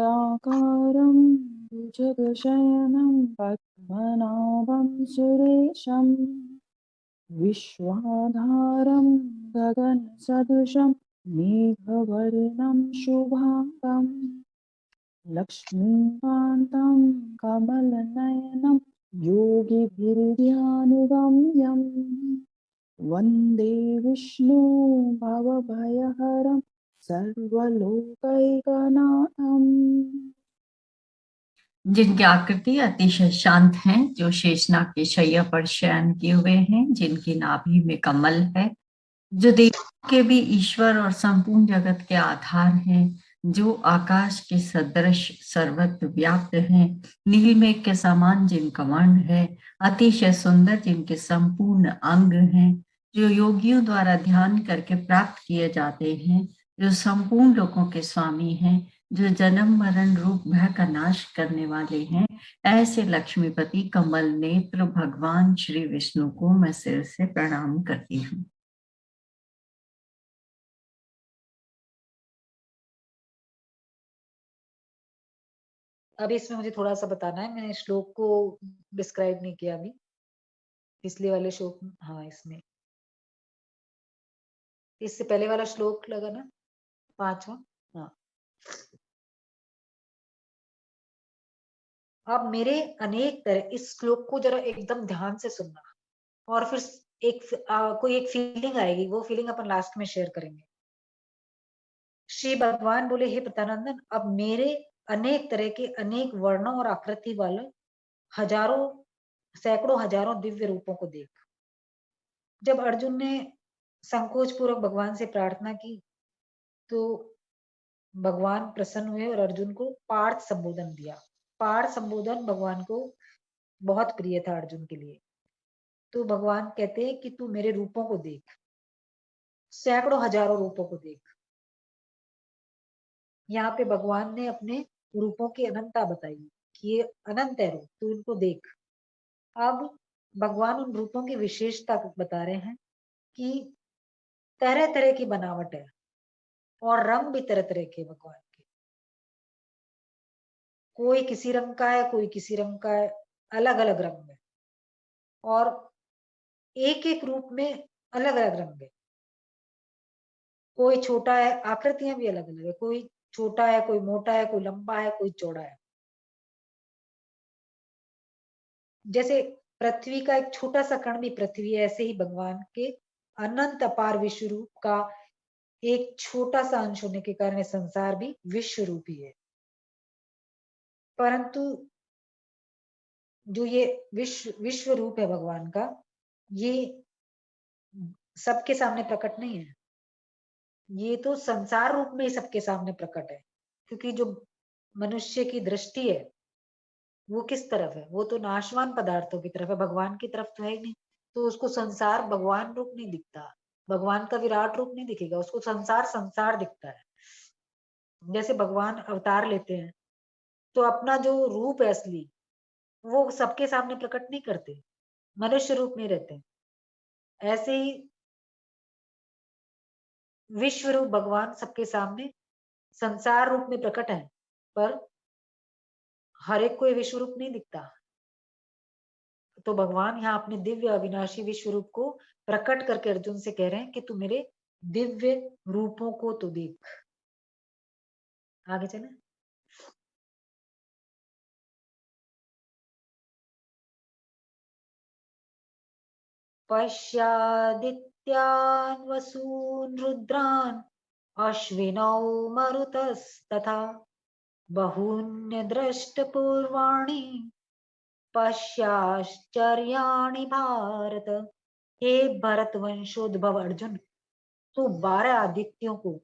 शान्ताकारं भुजगशयनं पद्मनाभं सुरेशं विश्वाधारं गगनसदृशं मेघवर्णं शुभाङ्गं लक्ष्मीकान्तं कमलनयनं योगिभिर्ध्यानुगम्यम् वन्दे विष्णु भवभयहरं सर्वलोकैकनाथम्। जिनकी आकृति अतिशय शांत है, जो शेषनाग के शैया पर शयन किए हुए हैं, जिनकी नाभि में कमल है, जो देव के भी ईश्वर और संपूर्ण जगत के आधार हैं, जो आकाश के सदृश सर्वत्र व्याप्त हैं, नीलमेघ के समान जिनका वर्ण है, अतिशय सुंदर जिनके संपूर्ण अंग हैं, जो योगियों द्वारा ध्यान करके प्राप्त किए जाते हैं, जो संपूर्ण लोगों के स्वामी हैं, जो जन्म मरण रूप भय का नाश करने वाले हैं, ऐसे लक्ष्मीपति कमल नेत्र भगवान श्री विष्णु को मैं सिर से प्रणाम करती हूँ। अब इसमें मुझे थोड़ा सा बताना है, मैंने श्लोक को डिस्क्राइब नहीं किया अभी, पिछले वाले श्लोक, हाँ इसमें इससे पहले वाला श्लोक लगा ना, 5वां। हाँ, अब मेरे अनेक तरह, इस श्लोक को जरा एकदम ध्यान से सुनना, और फिर कोई एक फीलिंग आएगी, वो फीलिंग अपन लास्ट में शेयर करेंगे। श्री भगवान बोले, हे प्रतानंदन, अब मेरे अनेक तरह के अनेक वर्णों और आकृति वाले हजारों सैकड़ों हजारों दिव्य रूपों को देख। जब अर्जुन ने संकोच पूर्वक भगवान से प्रार्थना की, तो भगवान प्रसन्न हुए और अर्जुन को पार्थ संबोधन दिया। पार्थ संबोधन भगवान को बहुत प्रिय था अर्जुन के लिए। तो भगवान कहते हैं कि तू मेरे रूपों को देख, सैकड़ों हजारों रूपों को देख। यहाँ पे भगवान ने अपने रूपों की अनंतता बताई कि ये अनंत है रूप, तू इनको देख। अब भगवान उन रूपों की विशेषता बता रहे हैं कि तरह तरह की बनावट है और रंग भी तरह तरह के भगवान के। कोई किसी रंग का है, कोई किसी रंग का है, अलग अलग रंग में, और एक एक रूप में अलग अलग रंग है। कोई छोटा है, आकृतियां भी अलग अलग है, कोई छोटा है, कोई मोटा है, कोई लंबा है, कोई चौड़ा है। जैसे पृथ्वी का एक छोटा सा कण भी पृथ्वी है, ऐसे ही भगवान के अनंत अपार विश्व रूप का एक छोटा सा अंश होने के कारण संसार भी विश्व रूप ही है। परंतु जो ये विश्व रूप है भगवान का, ये सबके सामने प्रकट नहीं है। ये तो संसार रूप में ही सबके सामने प्रकट है, क्योंकि जो मनुष्य की दृष्टि है वो किस तरफ है, वो तो नाशवान पदार्थों की तरफ है, भगवान की तरफ तो है ही नहीं। तो उसको संसार भगवान रूप नहीं दिखता, भगवान का विराट रूप नहीं दिखेगा, उसको संसार संसार दिखता है। जैसे भगवान अवतार लेते हैं तो अपना जो रूप है असली, वो सबके सामने प्रकट नहीं करते, मनुष्य रूप में रहते हैं। ऐसे ही विश्व रूप भगवान सबके सामने संसार रूप में प्रकट है, पर हर एक को ये विश्व रूप नहीं दिखता। तो भगवान यहाँ अपने दिव्य अविनाशी विश्व रूप को प्रकट करके अर्जुन से कह रहे हैं कि तू मेरे दिव्य रूपों को तो देख। आगे चले। पश्यादित्यान् वसून् रुद्रान् अश्विनौ मरुतस्तथा बहून्यदृष्टपूर्वाणि पश्याश्चर्याणि भारत। हे भरत वंशोद्भव अर्जुन, तू 12 आदित्यों को,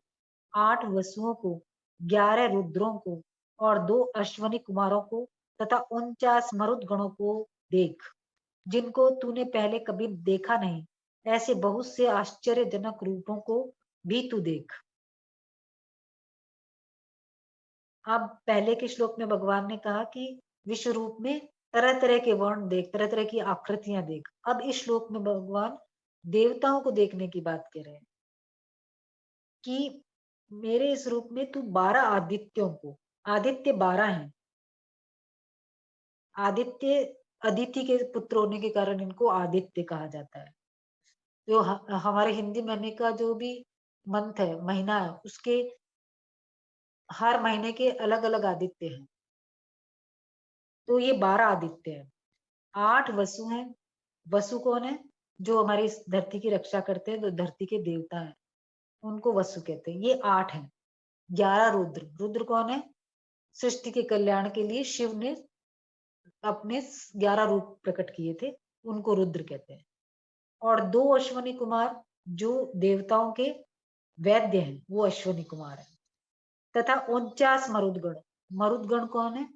8 वसुओं को, 11 रुद्रों को और 2 अश्वनी कुमारों को तथा 49 मरुत गणों को देख, जिनको तूने पहले कभी देखा नहीं। ऐसे बहुत से आश्चर्यजनक रूपों को भी तू देख। अब पहले के श्लोक में भगवान ने कहा कि विश्व रूप में तरह तरह के वर्ण देख, तरह तरह की आकृतियां देख। अब इस श्लोक में भगवान देवताओं को देखने की बात कह रहे हैं कि मेरे इस रूप में तू 12 आदित्यों को, आदित्य 12 हैं। आदित्य अदिति के पुत्र होने के कारण इनको आदित्य कहा जाता है। जो हमारे हिंदी महीने का जो भी मंथ है, महीना है, उसके हर महीने के अलग अलग आदित्य हैं। तो ये 12 आदित्य हैं। 8 वसु हैं। वसु कौन है? जो हमारी इस धरती की रक्षा करते हैं, जो धरती के देवता हैं, उनको वसु कहते हैं। ये 8 हैं। 11 रुद्र। रुद्र कौन है? सृष्टि के कल्याण के लिए शिव ने अपने 11 रूप प्रकट किए थे, उनको रुद्र कहते हैं। और 2 अश्वनी कुमार जो देवताओं के वैद्य हैं, वो अश्वनी कुमार है। तथा 49 मरुदगण। मरुदगण कौन है?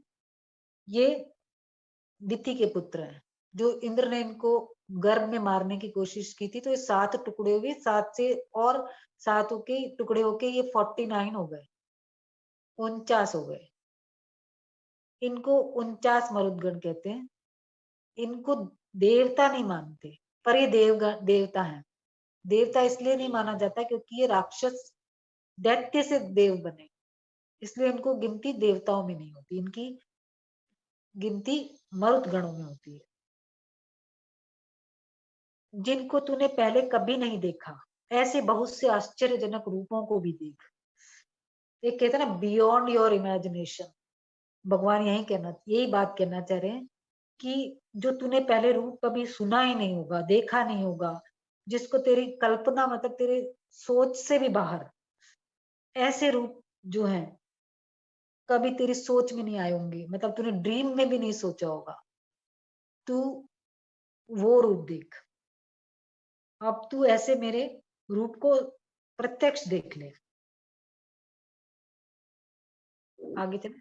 ये दिति के पुत्र हैं, जो इंद्र ने इनको गर्भ में मारने की कोशिश की थी। तो ये 7 टुकड़े हुए, 7 से और 7 के टुकड़े होके ये 49 हो गए, 49 हो गए। इनको 49 मरुदगण कहते हैं। इनको देवता नहीं मानते, पर ये देवता है। देवता इसलिए नहीं माना जाता क्योंकि ये राक्षस दैत्य से देव बने, इसलिए इनको गिनती देवताओं में नहीं होती, इनकी गिनती मरुद गणों में होती है। जिनको तूने पहले कभी नहीं देखा, ऐसे बहुत से आश्चर्यजनक रूपों को भी देख। एक कहते हैं ना, बियॉन्ड योर इमेजिनेशन। भगवान यही बात कहना चाह रहे हैं कि जो तूने पहले रूप कभी सुना ही नहीं होगा, देखा नहीं होगा, जिसको तेरी कल्पना मतलब तेरे सोच से भी बाहर, ऐसे रूप जो हैं कभी तेरी सोच में नहीं आए होंगे, मतलब तूने ड्रीम में भी नहीं सोचा होगा। तू वो रूप देख। अब तू ऐसे मेरे रूप को प्रत्यक्ष देख ले। आगे चल।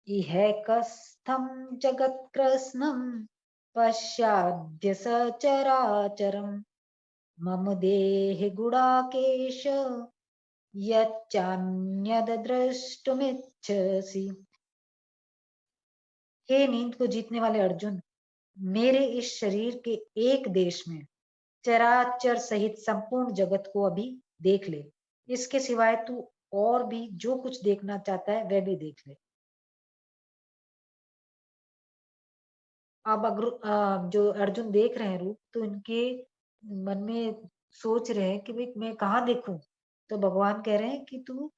इह कस्थम जगत कृष्णम पश्चाद्य सचराचरम मम देह गुड़ाकेश यच्चान्यद द्रष्टुमिच्छसि। हे नींद को जीतने वाले अर्जुन, मेरे इस शरीर के एक देश में चराचर सहित संपूर्ण जगत को अभी देख ले। इसके सिवाय तू और भी जो कुछ देखना चाहता है वह भी देख ले। अब अगर जो अर्जुन देख रहे हैं रूप, तो इनके मन में सोच रहे हैं कि भाई मैं कहाँ देखूं। तो भगवान कह रहे हैं कि तू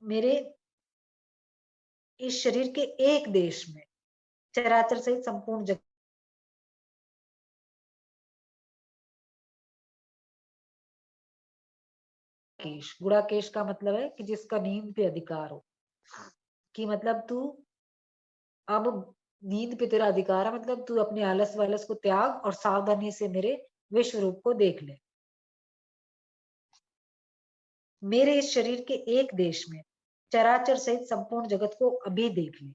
मेरे इस शरीर के एक देश में चराचर सहित संपूर्ण जगत। केश, गुड़ाकेश का मतलब है कि जिसका नींद पे अधिकार हो, कि मतलब तू अब नींद पे तेरा अधिकार है, मतलब तू अपने आलस वालस को त्याग और सावधानी से मेरे विश्व रूप को देख ले। मेरे इस शरीर के एक देश में चराचर सहित संपूर्ण जगत को अभी देख ले।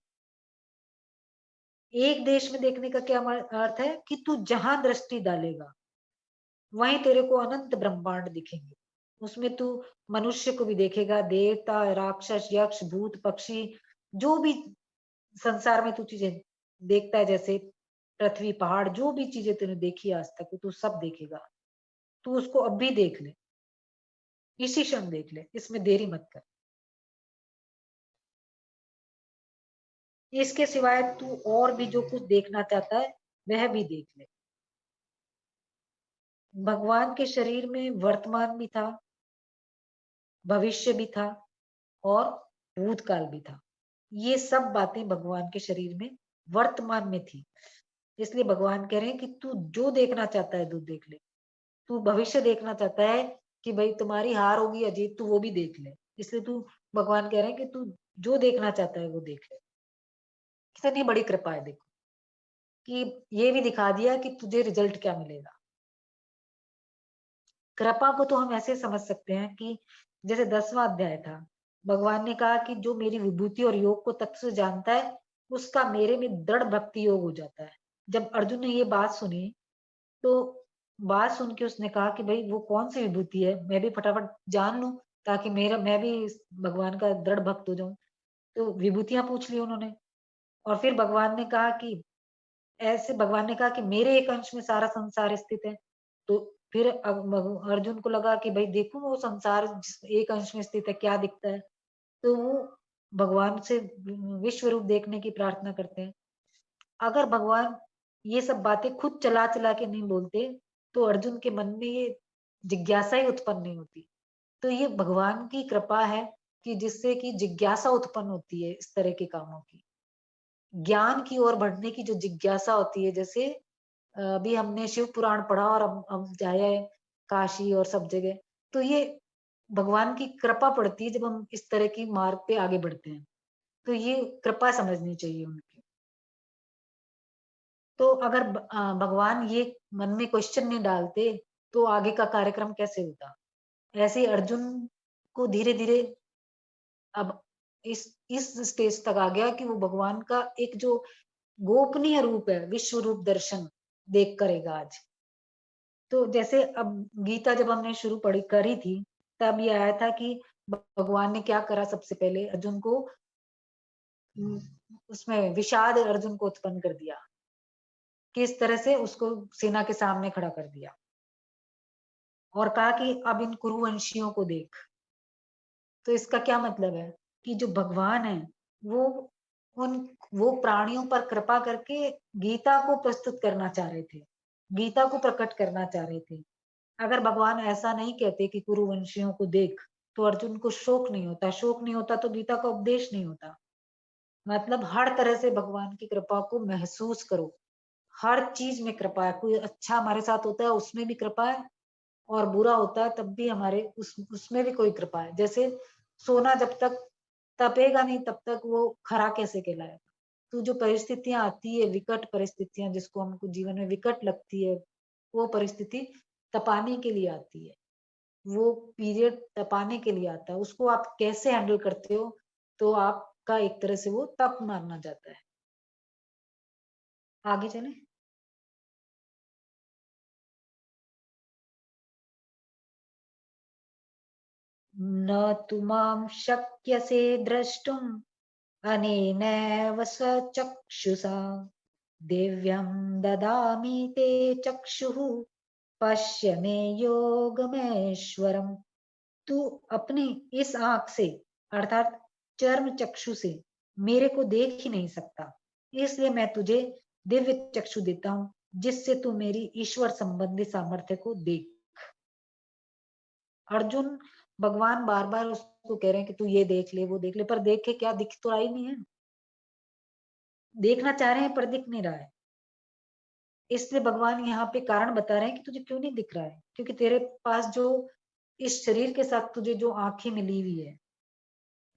एक देश में देखने का क्या अर्थ है कि तू जहां दृष्टि डालेगा वहीं तेरे को अनंत ब्रह्मांड दिखेंगे। उसमें तू मनुष्य को भी देखेगा, देवता, राक्षस, यक्ष, भूत, पक्षी, जो भी संसार में तू चीजें देखता है, जैसे पृथ्वी, पहाड़, जो भी चीजें तूने देखी आज तक, तू सब देखेगा। तू उसको अब भी देख ले, इसी क्षण देख ले, इसमें देरी मत कर। इसके सिवाय तू और भी जो कुछ देखना चाहता है वह भी देख ले। भगवान के शरीर में वर्तमान भी था, भविष्य भी था और भूतकाल भी था। ये सब बातें भगवान के शरीर में वर्तमान में थी। इसलिए भगवान कह रहे हैं कि तू जो देखना चाहता है तू देख ले। तू भविष्य देखना चाहता है कि भाई तुम्हारी हार होगी अजीत, तू वो भी देख ले। इसलिए तू, भगवान कह रहे हैं कि तू जो देखना चाहता है वो देख ले। कितनी बड़ी कृपा है देखो, कि ये भी दिखा दिया कि तुझे रिजल्ट क्या मिलेगा। कृपा को तो हम ऐसे समझ सकते हैं कि जैसे 10वां अध्याय था, भगवान ने कहा कि जो मेरी विभूति और योग को तत्व से जानता है उसका मेरे में दृढ़ भक्ति योग हो जाता है। जब अर्जुन ने ये बात सुनी, तो बात सुन के उसने कहा कि भाई वो कौन सी विभूति है, मैं भी फटाफट जान लूं, ताकि मैं भी भगवान का दृढ़ भक्त हो जाऊं। तो विभूतियां पूछ ली उन्होंने। और फिर भगवान ने कहा कि मेरे एक अंश में सारा संसार स्थित है। तो फिर अब अर्जुन को लगा कि भाई देखो वो संसार एक अंश में स्थित है, क्या दिखता है, तो वो भगवान से विश्व रूप देखने की प्रार्थना करते हैं। अगर भगवान ये सब बातें खुद चला चला के नहीं बोलते तो अर्जुन के मन में ये जिज्ञासा ही उत्पन्न नहीं होती। तो ये भगवान की कृपा है कि जिससे कि जिज्ञासा उत्पन्न होती है इस तरह के कामों की, ज्ञान की ओर बढ़ने की जो जिज्ञासा होती है। जैसे अभी हमने शिव पुराण पढ़ा और हम जाए काशी और सब जगह, तो ये भगवान की कृपा पड़ती है जब हम इस तरह की मार्ग पे आगे बढ़ते हैं। तो ये कृपा समझनी चाहिए उनकी। तो अगर भगवान ये मन में क्वेश्चन नहीं डालते तो आगे का कार्यक्रम कैसे होता। ऐसे ही अर्जुन को धीरे धीरे अब इस स्टेज तक आ गया कि वो भगवान का एक जो गोपनीय रूप है, विश्व रूप दर्शन देख करेगा आज। तो जैसे अब गीता जब हमने शुरू पढ़ी करी थी, तब ये आया था कि भगवान ने क्या करा, सबसे पहले अर्जुन को उसमें विषाद अर्जुन को उत्पन्न कर दिया, किस तरह से उसको सेना के सामने खड़ा कर दिया और कहा कि अब इन कुरुवंशियों को देख। तो इसका क्या मतलब है कि जो भगवान है वो वो प्राणियों पर कृपा करके गीता को प्रस्तुत करना चाह रहे थे, गीता को प्रकट करना चाह रहे थे। अगर भगवान ऐसा नहीं कहते कि कुरुवंशियों को देख, तो अर्जुन को शोक नहीं होता, शोक नहीं होता तो गीता का उपदेश नहीं होता। मतलब हर तरह से भगवान की कृपा को महसूस करो, हर चीज में कृपा है। कोई अच्छा हमारे साथ होता है उसमें भी कृपा है, और बुरा होता है तब भी हमारे उसमें भी कोई कृपा है। जैसे सोना जब तक तपेगा नहीं तब तक वो खरा कैसे कहलाएगा। तो जो परिस्थितियां आती है, विकट परिस्थितियां जिसको हमको जीवन में विकट लगती है, वो परिस्थिति तपाने के लिए आती है, वो पीरियड तपाने के लिए आता है। उसको आप कैसे हैंडल करते हो, तो आपका एक तरह से वो तप माना जाता है। आगे चले। न तु मां शक्यसे द्रष्टुम् अनेनैव स्वचक्षुषा दिव्यं ददामि ते चक्षुः पश्य मे योगमेश्वरम्। तू अपनी इस आंख से अर्थात चर्म चक्षु से मेरे को देख ही नहीं सकता, इसलिए मैं तुझे दिव्य चक्षु देता हूं जिससे तू मेरी ईश्वर संबंधी सामर्थ्य को देख। अर्जुन, भगवान बार बार उसको कह रहे हैं कि तू ये देख ले वो देख ले, पर देख के क्या, दिख तो रहा ही नहीं है। देखना चाह रहे हैं पर दिख नहीं रहा है। इसलिए भगवान यहाँ पे कारण बता रहे हैं कि तुझे क्यों नहीं दिख रहा है, क्योंकि तेरे पास जो इस शरीर के साथ तुझे जो आंखें मिली हुई है,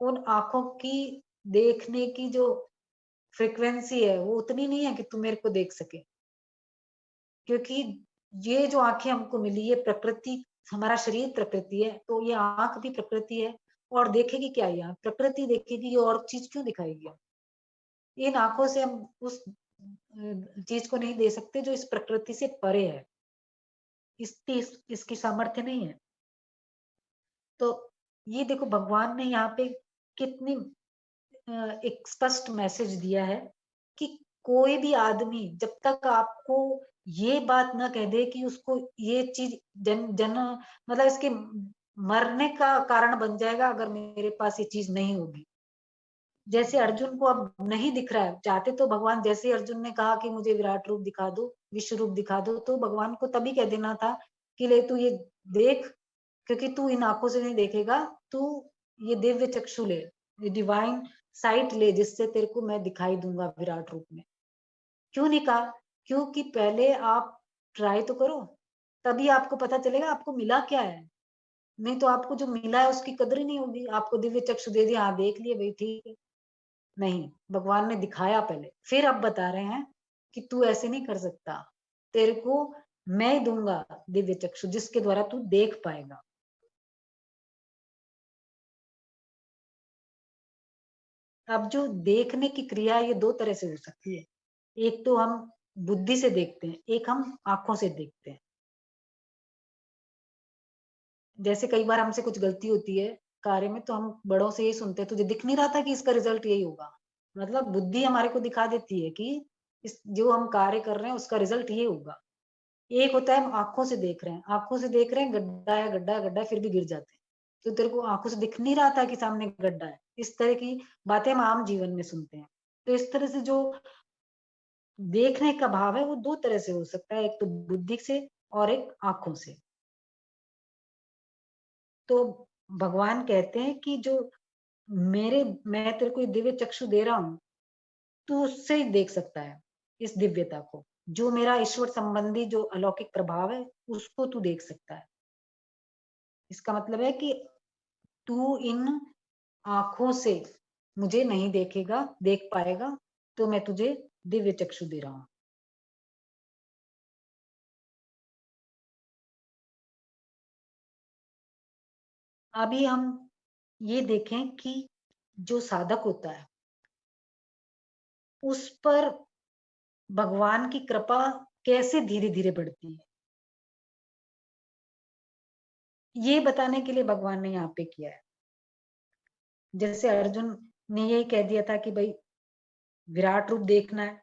उन आंखों की देखने की जो फ्रिक्वेंसी है वो उतनी नहीं है कि तू मेरे को देख सके। क्योंकि ये जो आंखें हमको मिली है, प्रकृति, हमारा शरीर प्रकृति है, तो ये आंख भी प्रकृति है। और देखेगी क्या, ये आंख प्रकृति देखेगी, ये और चीज क्यों दिखाएगी। इन आंखों से हम उस चीज को नहीं दे सकते जो इस प्रकृति से परे है, इसकी सामर्थ्य नहीं है। तो ये देखो भगवान ने यहाँ पे कितनी एक स्पष्ट मैसेज दिया है कि कोई भी आदमी जब तक आपको ये बात ना कह दे कि उसको ये चीज जन जन मतलब इसके मरने का कारण बन जाएगा अगर मेरे पास ये चीज नहीं होगी। जैसे अर्जुन को अब नहीं दिख रहा है, चाहते तो भगवान, जैसे अर्जुन ने कहा कि मुझे विराट रूप दिखा दो, विश्व रूप दिखा दो, तो भगवान को तभी कह देना था कि ले तू ये देख, क्योंकि तू इन आंखों से नहीं देखेगा, तू ये दिव्य चक्षु ले, ये डिवाइन साइट ले, जिससे तेरे को मैं दिखाई दूंगा विराट रूप में। क्यों नहीं कहा, क्योंकि पहले आप ट्राई तो करो, तभी आपको पता चलेगा आपको मिला क्या है। नहीं तो आपको जो मिला है उसकी कदर ही नहीं होगी। आपको दिव्य चक्षु दे दिया, हाँ देख लिए भाई ठीक है, नहीं, भगवान ने दिखाया पहले, फिर अब बता रहे हैं कि तू ऐसे नहीं कर सकता, तेरे को मैं ही दूंगा दिव्य चक्षु जिसके द्वारा तू देख पाएगा। अब जो देखने की क्रिया है, ये दो तरह से हो सकती है। एक तो हम बुद्धि से देखते हैं, एक हम आंखों से देखते हैं। जैसे कई बार हमसे कुछ गलती होती है कार्य में, तो हम बड़ों से ये सुनते हैं, तुझे दिख नहीं रहा था कि इसका रिजल्ट यही होगा। मतलब बुद्धि हमारे को दिखा देती है कि इस जो हम कार्य कर रहे हैं उसका रिजल्ट ये होगा। एक होता है हम आंखों से देख रहे हैं, आंखों से देख रहे हैं गड्ढा है गड्ढा गड्ढा, फिर भी गिर जाते हैं, तो तेरे को आंखों से दिख नहीं रहा था कि सामने गड्ढा है। इस तरह की बातें हम आम जीवन में सुनते हैं। तो इस तरह से जो देखने का भाव है वो दो तरह से हो सकता है, एक तो बुद्धि से और एक आंखों से। तो भगवान कहते हैं कि जो मैं तेरे को दिव्य चक्षु दे रहा हूं, तू उससे ही देख सकता है इस दिव्यता को, जो मेरा ईश्वर संबंधी जो अलौकिक प्रभाव है उसको तू देख सकता है। इसका मतलब है कि तू इन आंखों से मुझे नहीं देखेगा, देख पाएगा, तो मैं तुझे दिव्य चक्षु दे रहा हूं। अभी हम ये देखें कि जो साधक होता है उस पर भगवान की कृपा कैसे धीरे धीरे बढ़ती है, ये बताने के लिए भगवान ने यहाँ पे किया है। जैसे अर्जुन ने यही कह दिया था कि भाई विराट रूप देखना है,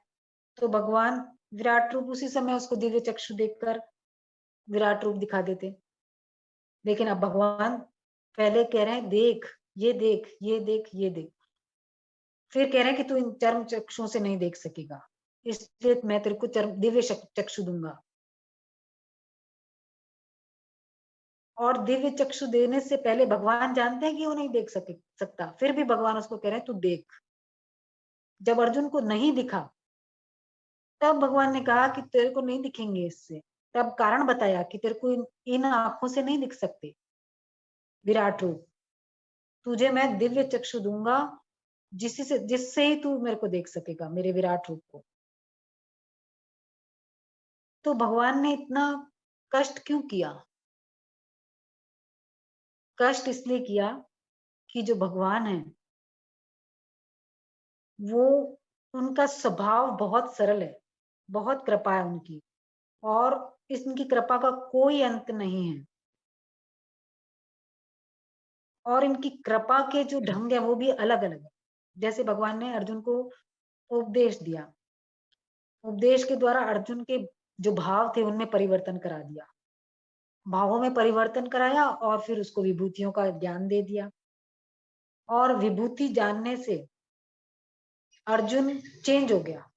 तो भगवान विराट रूप उसी समय उसको दिव्य चक्षु देखकर विराट रूप दिखा देते। लेकिन अब भगवान पहले कह रहे हैं देख, ये देख, ये देख, ये देख, फिर कह रहे हैं कि तू इन चर्म चक्षुओं से नहीं देख सकेगा, इसलिए मैं तेरे को चर्म दिव्य चक्षु दूंगा। और दिव्य चक्षु देने से पहले भगवान जानते हैं कि वो नहीं देख सकता, फिर भी भगवान उसको कह रहे हैं तू देख। जब अर्जुन को नहीं दिखा तब भगवान ने कहा कि तेरे को नहीं दिखेंगे इससे, तब कारण बताया कि तेरे को इन आंखों से नहीं दिख सकते विराट रूप, तुझे मैं दिव्य चक्षु दूंगा जिससे ही तू मेरे को देख सकेगा, मेरे विराट रूप को। तो भगवान ने इतना कष्ट क्यों किया? कष्ट इसलिए किया कि जो भगवान है वो, उनका स्वभाव बहुत सरल है, बहुत कृपा है उनकी, और इनकी कृपा का कोई अंत नहीं है। और इनकी कृपा के जो ढंग है वो भी अलग अलग है। जैसे भगवान ने अर्जुन को उपदेश दिया, उपदेश के द्वारा अर्जुन के जो भाव थे उनमें परिवर्तन करा दिया, भावों में परिवर्तन कराया, और फिर उसको विभूतियों का ज्ञान दे दिया। और विभूति जानने से अर्जुन चेंज हो गया,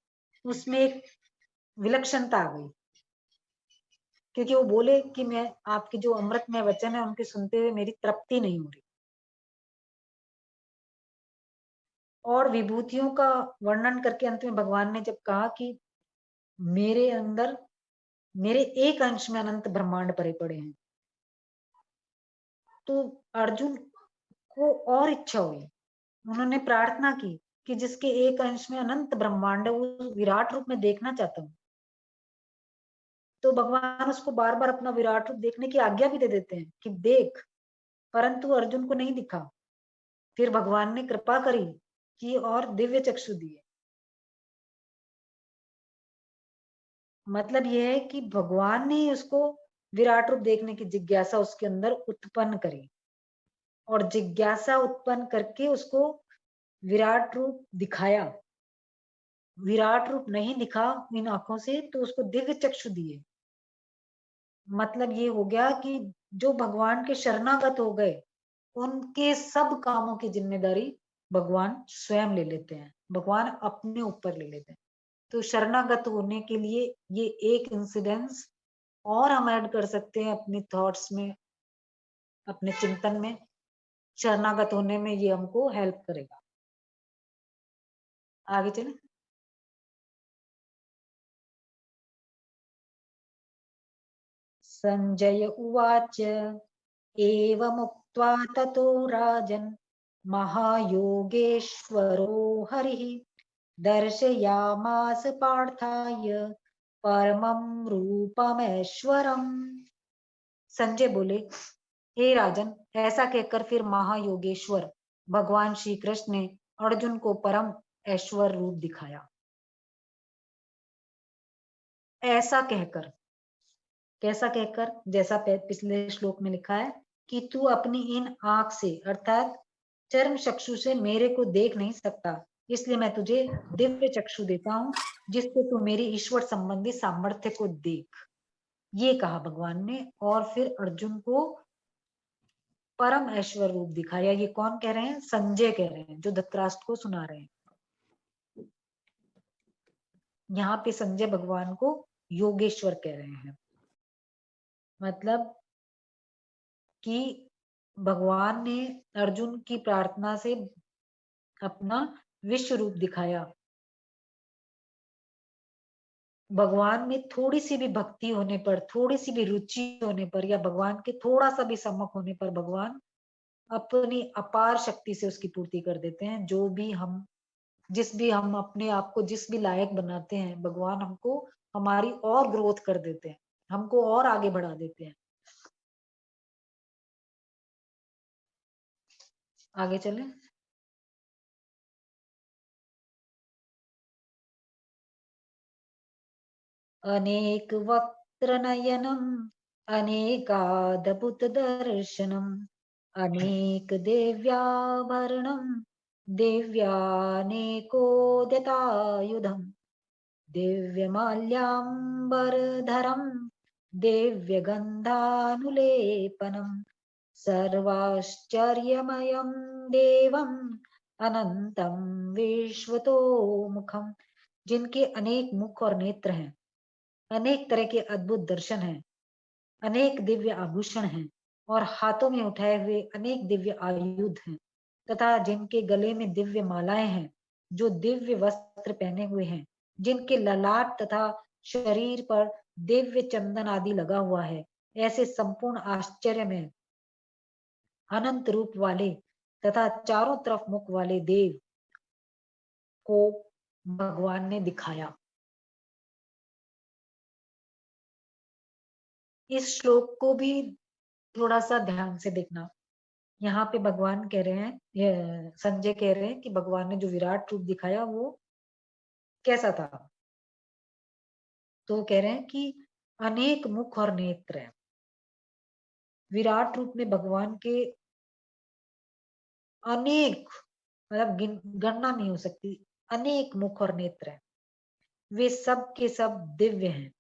उसमें एक विलक्षणता आ गई, क्योंकि वो बोले कि मैं आपके जो अमृतमय वचन है उनके सुनते हुए मेरी तृप्ति नहीं हो रही। और विभूतियों का वर्णन करके अंत में भगवान ने जब कहा कि मेरे अंदर, मेरे एक अंश में अनंत ब्रह्मांड भरे पड़े हैं, तो अर्जुन को और इच्छा हुई, उन्होंने प्रार्थना की कि जिसके एक अंश में अनंत ब्रह्मांड है वो विराट रूप में देखना चाहता हूँ। तो भगवान उसको बार बार अपना विराट रूप देखने की आज्ञा भी दे देते हैं कि देख, परंतु अर्जुन को नहीं दिखा। फिर भगवान ने कृपा करी कि और दिव्य चक्षु दिए। मतलब यह है कि भगवान ने उसको विराट रूप देखने की जिज्ञासा उसके अंदर उत्पन्न करी, और जिज्ञासा उत्पन्न करके उसको विराट रूप दिखाया। विराट रूप नहीं दिखा इन आंखों से तो उसको दिव्य चक्षु दिए। मतलब ये हो गया कि जो भगवान के शरणागत हो गए उनके सब कामों की जिम्मेदारी भगवान स्वयं ले लेते हैं, भगवान अपने ऊपर ले लेते हैं। तो शरणागत होने के लिए ये एक इंसिडेंस और हम ऐड कर सकते हैं अपनी थॉट्स में, अपने चिंतन में। शरणागत होने में ये हमको हेल्प करेगा। आगे चले। संजय उवाच एवमुक्त्वा ततो राजन् महायोगेश्वरो हरिः दर्शयामास पार्थाय परमं रूपमैश्वरम्। संजय बोले, हे राजन, ऐसा कहकर फिर महायोगेश्वर भगवान श्री कृष्ण ने अर्जुन को परम ऐश्वर रूप दिखाया। ऐसा कहकर, कैसा कहकर? जैसा पिछले श्लोक में लिखा है कि तू अपनी इन आंख से अर्थात चर्म चक्षु से मेरे को देख नहीं सकता, इसलिए मैं तुझे दिव्य चक्षु देता हूं जिससे तू मेरी ईश्वर संबंधी सामर्थ्य को देख। ये कहा भगवान ने, और फिर अर्जुन को परम ऐश्वर्य रूप दिखाया। ये कौन कह रहे हैं? संजय कह रहे हैं, जो धृतराष्ट्र को सुना रहे हैं। यहाँ पे संजय भगवान को योगेश्वर कह रहे हैं, मतलब कि भगवान ने अर्जुन की प्रार्थना से अपना विश्व रूप दिखाया। भगवान में थोड़ी सी भी भक्ति होने पर, थोड़ी सी भी रुचि होने पर, या भगवान के थोड़ा सा भी सम्मुख होने पर, भगवान अपनी अपार शक्ति से उसकी पूर्ति कर देते हैं। जो भी हम अपने आप को जिस भी लायक बनाते हैं, भगवान हमको हमारी और ग्रोथ कर देते हैं, हमको और आगे बढ़ा देते हैं। आगे चले। अनेक वक्त्र नयनम अनेकादभुत दर्शनम अनेक दिव्याभरणम दिव्यानेकोद्यतायुधम दिव्यमाल्याम्बरधरं दिव्यगन्धानुलेपनं सर्वाश्चर्यमयं देवम् अनंतं विश्वतोमुखम्। जिनके अनेक मुख और नेत्र हैं, अनेक तरह के अद्भुत दर्शन हैं, अनेक दिव्य आभूषण हैं, और हाथों में उठाए हुए अनेक दिव्य आयुध हैं, तथा जिनके गले में दिव्य मालाएं हैं, जो दिव्य वस्त्र पहने हुए हैं, जिनके ललाट तथा शरीर पर दिव्य चंदन आदि लगा हुआ है, ऐसे संपूर्ण आश्चर्य में अनंत रूप वाले तथा चारों तरफ मुख वाले देव को भगवान ने दिखाया। इस श्लोक को भी थोड़ा सा ध्यान से देखना। यहाँ पे भगवान कह रहे हैं, ये संजय कह रहे हैं कि भगवान ने जो विराट रूप दिखाया वो कैसा था। तो वो कह रहे हैं कि अनेक मुख और नेत्र हैं। विराट रूप में भगवान के अनेक, मतलब गणना नहीं हो सकती, अनेक मुख और नेत्र हैं। वे सब के सब दिव्य हैं,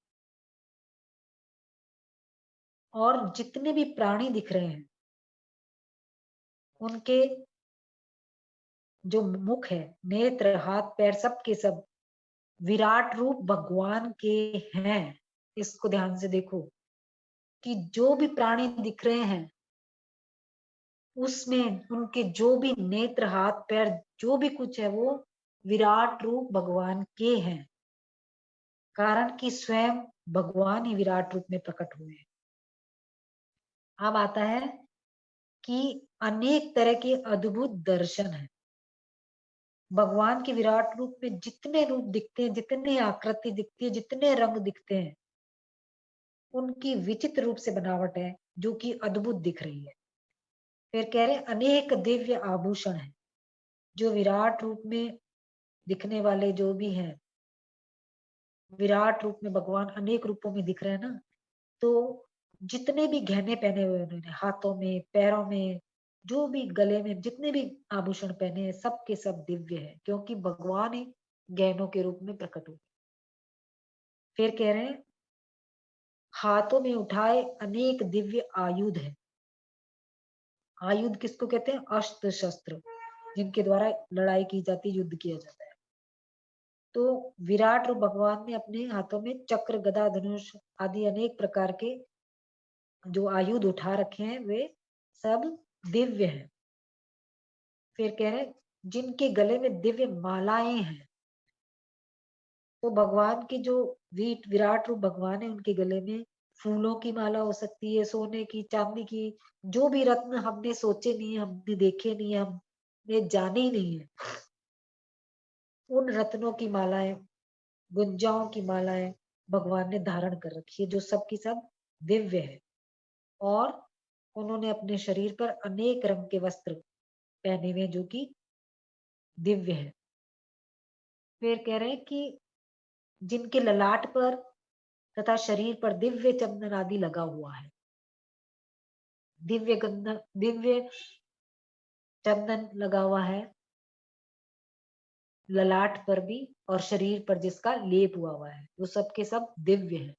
और जितने भी प्राणी दिख रहे हैं उनके जो मुख है, नेत्र, हाथ पैर, सब के सब विराट रूप भगवान के हैं। इसको ध्यान से देखो कि जो भी प्राणी दिख रहे हैं उसमें उनके जो भी नेत्र, हाथ पैर, जो भी कुछ है, वो विराट रूप भगवान के हैं, कारण कि स्वयं भगवान ही विराट रूप में प्रकट हुए हैं। अब आता है कि अनेक तरह के अद्भुत दर्शन हैं। भगवान के विराट रूप में जितने रूप दिखते हैं, जितने आकृति दिखती है, जितने रंग दिखते हैं, उनकी विचित्र रूप से बनावट है जो कि अद्भुत दिख रही है। फिर कह रहे हैं अनेक दिव्य आभूषण हैं। जो विराट रूप में दिखने वाले जो भी हैं, विराट रूप में भगवान अनेक रूपों में दिख रहे हैं ना, तो जितने भी गहने पहने हुए उन्होंने, हाथों में, पैरों में, जो भी गले में जितने भी आभूषण पहने हैं, सब के सब दिव्य है, क्योंकि भगवान ही गहनों के रूप में प्रकट हुए। फिर कह रहे हैं हाथों में उठाए अनेक दिव्य आयुध है। आयुध किसको कहते हैं? अस्त्र शस्त्र, जिनके द्वारा लड़ाई की जाती, युद्ध किया जाता है। तो विराट रूप भगवान ने अपने हाथों में चक्र, गदा, धनुष आदि अनेक प्रकार के जो आयुध उठा रखे हैं, वे सब दिव्य हैं। फिर कह रहे हैं जिनके गले में दिव्य मालाएं हैं। तो भगवान की जो विराट रूप भगवान है, उनके गले में फूलों की माला हो सकती है, सोने की, चांदी की, जो भी रत्न हमने सोचे नहीं, हमने देखे नहीं, हमने जाने ही नहीं है, उन रत्नों की मालाएं, गुंजाओं की मालाएं भगवान ने धारण कर रखी है, जो सब की सब दिव्य है। और उन्होंने अपने शरीर पर अनेक रंग के वस्त्र पहने हुए जो कि दिव्य है। फिर कह रहे हैं कि जिनके ललाट पर तथा शरीर पर दिव्य चंदन आदि लगा हुआ है, दिव्य चंदन लगा हुआ है ललाट पर भी, और शरीर पर जिसका लेप हुआ है, वो सब के सब दिव्य है।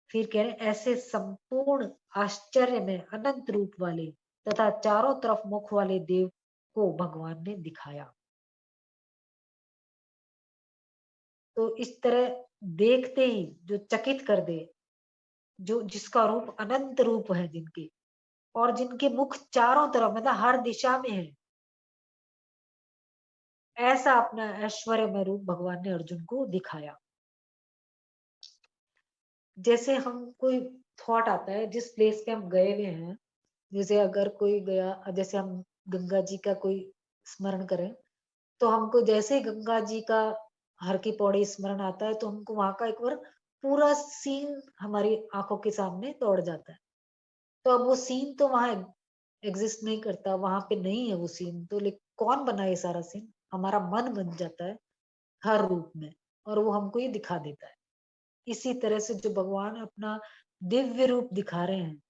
फिर कह रहे ऐसे संपूर्ण आश्चर्य में अनंत रूप वाले तथा चारों तरफ मुख वाले देव को भगवान ने दिखाया। तो इस तरह देखते ही जो चकित कर दे, जो जिसका रूप अनंत रूप है जिनके, और जिनके मुख चारों तरफ मतलब हर दिशा में है, ऐसा अपना ऐश्वर्यमय रूप भगवान ने अर्जुन को दिखाया। जैसे हम कोई थॉट आता है जिस प्लेस पे हम गए हुए हैं, जैसे अगर कोई गया, जैसे हम गंगा जी का कोई स्मरण करें, तो हमको जैसे ही गंगा जी का हर की पौड़ी स्मरण आता है, तो हमको वहां का एक बार पूरा सीन हमारी आंखों के सामने दौड़ जाता है। तो अब वो सीन तो वहां एग्जिस्ट नहीं करता, वहां पे नहीं है वो सीन, तो लेकिन कौन बना ये सारा सीन? हमारा मन बन जाता है हर रूप में, और वो हमको ये दिखा देता है। इसी तरह से जो भगवान अपना दिव्य रूप दिखा रहे हैं,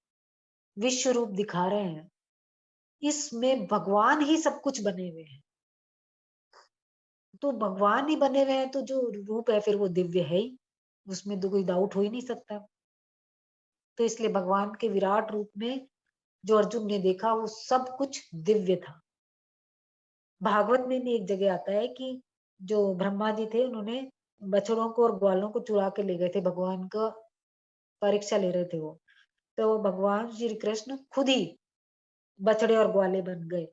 विश्व रूप दिखा रहे हैं, इसमें भगवान ही सब कुछ बने हुए हैं। तो भगवान ही बने हुए हैं, तो जो रूप है फिर वो दिव्य है ही, उसमें तो कोई डाउट हो ही नहीं सकता। तो इसलिए भगवान के विराट रूप में जो अर्जुन ने देखा वो सब कुछ दिव्य था। भागवत में भी एक जगह आता है कि जो ब्रह्मा जी थे, उन्होंने बछड़ों को और ग्वालों को चुरा के ले गए थे, भगवान का परीक्षा ले रहे थे वो। तो भगवान श्री कृष्ण खुद ही बछड़े और ग्वाले बन गए।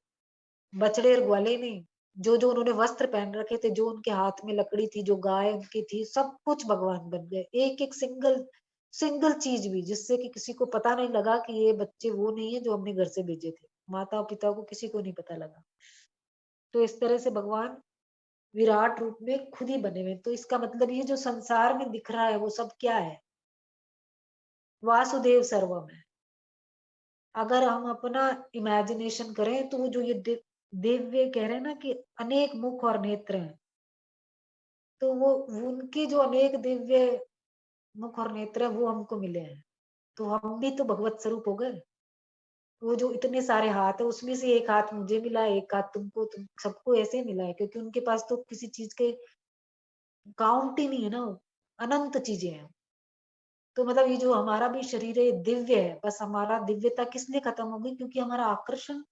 बछड़े और ग्वाले नहीं, जो जो उन्होंने वस्त्र पहन रखे थे, जो उनके हाथ में लकड़ी थी, जो गाय उनकी थी, सब कुछ भगवान बन गए। एक एक सिंगल सिंगल चीज भी, जिससे कि किसी को पता नहीं लगा कि ये बच्चे वो नहीं है जो हमने घर से भेजे थे। माता और पिता को किसी को नहीं पता लगा। तो इस तरह से भगवान विराट रूप में खुद ही बने हुए। तो इसका मतलब ये जो संसार में दिख रहा है वो सब क्या है? वासुदेव सर्वम है। अगर हम अपना इमेजिनेशन करें तो वो जो ये दिव्य कह रहे हैं ना कि अनेक मुख और नेत्र हैं, तो वो उनके जो अनेक दिव्य मुख और नेत्र है वो हमको मिले हैं, तो हम भी तो भगवत स्वरूप हो गए। वो जो इतने सारे हाथ है, उसमें से एक हाथ मुझे मिला है, एक हाथ तुमको, तुम सबको ऐसे मिला है, क्योंकि उनके पास तो किसी चीज के काउंट ही नहीं है ना, अनंत चीजें हैं। तो मतलब ये जो हमारा भी शरीर है दिव्य है, बस हमारा दिव्यता किस लिए खत्म हो गई? क्योंकि हमारा आकर्षण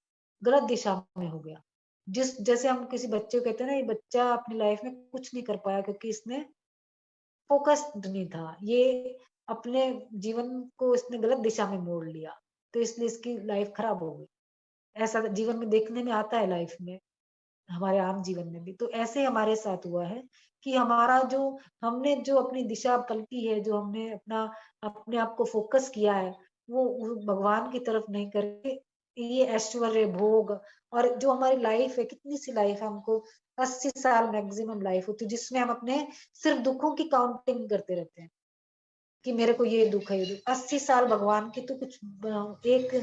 गलत दिशा में हो गया। जिस जैसे हम किसी बच्चे को कहते हैं ना, ये बच्चा अपनी लाइफ में कुछ नहीं कर पाया क्योंकि इसने फोकस्ड नहीं था, ये अपने जीवन को इसने गलत दिशा में मोड़ लिया, तो इसलिए इसकी लाइफ खराब हो गई। ऐसा जीवन में देखने में आता है, लाइफ में, हमारे आम जीवन में भी। तो ऐसे हमारे साथ हुआ है कि हमारा जो हमने जो अपनी दिशा पलटी है, जो हमने अपना अपने आप को फोकस किया है, वो भगवान की तरफ नहीं करके ये ऐश्वर्य भोग, और जो हमारी लाइफ है, कितनी सी लाइफ है, हमको 80 साल मैक्सिमम लाइफ होती है, जिसमें हम अपने सिर्फ दुखों की काउंटिंग करते रहते हैं कि मेरे को ये दुख है, ये दुख। 80 साल भगवान की तो कुछ एक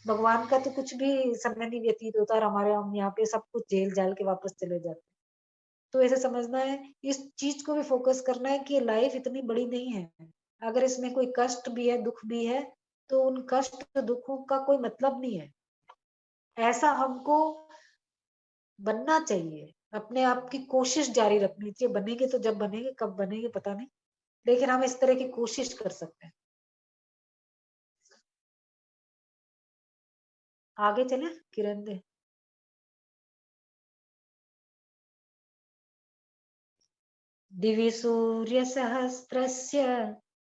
भगवान का तो कुछ भी समय नहीं व्यतीत होता, और हमारे हम यहाँ पे सब कुछ झेल झाल के वापस चले जाते हैं। तो ऐसे समझना है, इस चीज को भी फोकस करना है कि लाइफ इतनी बड़ी नहीं है। अगर इसमें कोई कष्ट भी है, दुख भी है, तो उन कष्ट दुखों का कोई मतलब नहीं है। ऐसा हमको बनना चाहिए, अपने आप की कोशिश जारी रखनी चाहिए। बनेंगे तो जब बनेंगे, कब बनेंगे पता नहीं, लेकिन हम इस तरह की कोशिश कर सकते हैं। आगे चले किरण दे। दिवि सूर्यसहस्रस्य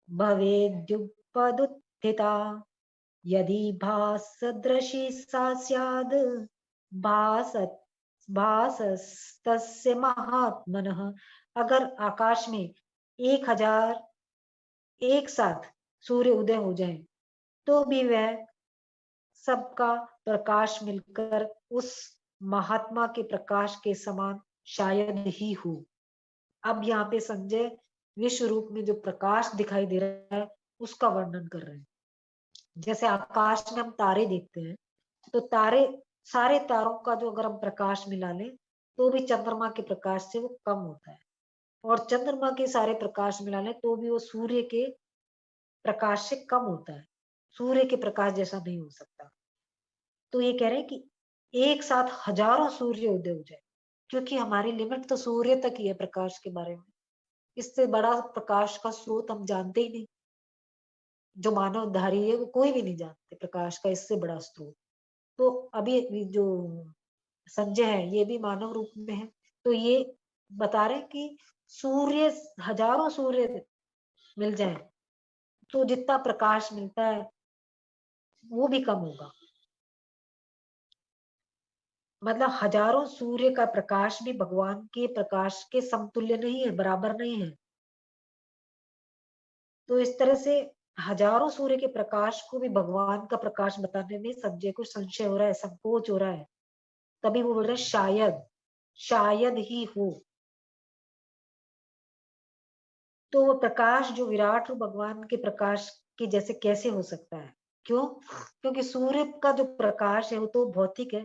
भवेद्युगपदुत्थिता, यदि भासदृशी सा स्याद् भासत भासस्तस्य महात्मनः। अगर आकाश में 1000 एक साथ सूर्य उदय हो जाए, तो भी वह सबका प्रकाश मिलकर उस महात्मा के प्रकाश के समान शायद ही हो। अब यहाँ पे संजय विश्व रूप में जो प्रकाश दिखाई दे रहा है उसका वर्णन कर रहे हैं। जैसे आकाश में हम तारे देखते हैं, तो तारे, सारे तारों का जो अगर हम प्रकाश मिला लें, तो भी चंद्रमा के प्रकाश से वो कम होता है, और चंद्रमा के सारे प्रकाश मिला लें तो भी वो सूर्य के प्रकाश से कम होता है। सूर्य के प्रकाश जैसा नहीं हो सकता। तो ये कह रहे हैं कि एक साथ हजारों सूर्य उदय हो जाए, क्योंकि हमारी लिमिट तो सूर्य तक ही है प्रकाश के बारे में। इससे बड़ा प्रकाश का स्रोत हम जानते ही नहीं। जो मानवधारी है वो कोई भी नहीं जानते प्रकाश का इससे बड़ा स्रोत। तो अभी जो संजय है ये भी मानव रूप में है, तो ये बता रहे हैं कि सूर्य, हजारों सूर्य मिल जाए तो जितना प्रकाश मिलता है वो भी कम होगा। मतलब हजारों सूर्य का प्रकाश भी भगवान के प्रकाश के समतुल्य नहीं है, बराबर नहीं है। तो इस तरह से हजारों सूर्य के प्रकाश को भी भगवान का प्रकाश बताने में संजय को संशय हो रहा है, संकोच हो रहा है। तभी वो बोल रहे हैं शायद, शायद ही हो। तो वो प्रकाश जो विराट रूप भगवान के प्रकाश के जैसे कैसे हो सकता है? क्यों? क्योंकि सूर्य का जो प्रकाश है वो तो भौतिक है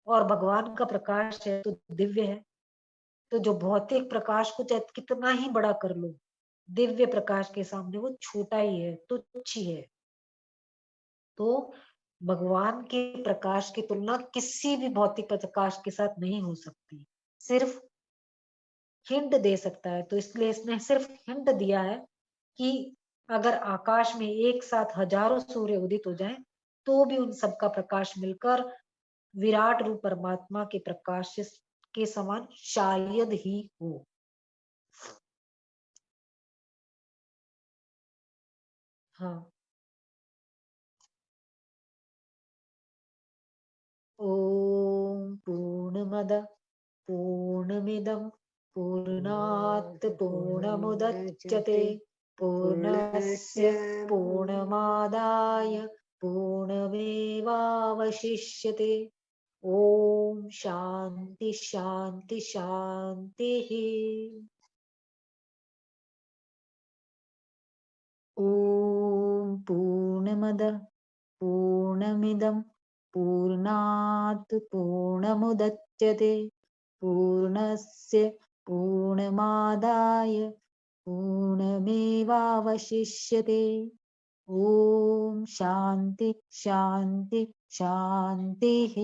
और भगवान का प्रकाश है तो दिव्य है। तो जो भौतिक प्रकाश को चाहे कितना ही बड़ा कर लो, दिव्य प्रकाश के सामने वो छोटा ही है, तुच्छ ही है। तो भगवान के प्रकाश की तुलना किसी भी भौतिक प्रकाश के साथ नहीं हो सकती, सिर्फ हिंट दे सकता है। तो इसलिए इसने सिर्फ हिंट दिया है कि अगर आकाश में एक साथ हजारों सूर्य उदित हो जाएं, तो भी उन सबका प्रकाश मिलकर विराट रूप परमात्मा के प्रकाश के समान शायद ही हो। हाँ। ओम पूर्णमद पूर्णमिदं पूर्णात् पूर्णमुदच्यते पूर्णस्य पूर्णमादाय पूर्णमेवावशिष्यते। ओम शांति शांति शांतिः। ओम पूर्णमद पूर्णमिदं पूर्णात् पूर्णमुदच्यते पूर्णस्य पूर्णमादाय पूर्णमेवावशिष्यते। ओम शांति शांति शांतिः।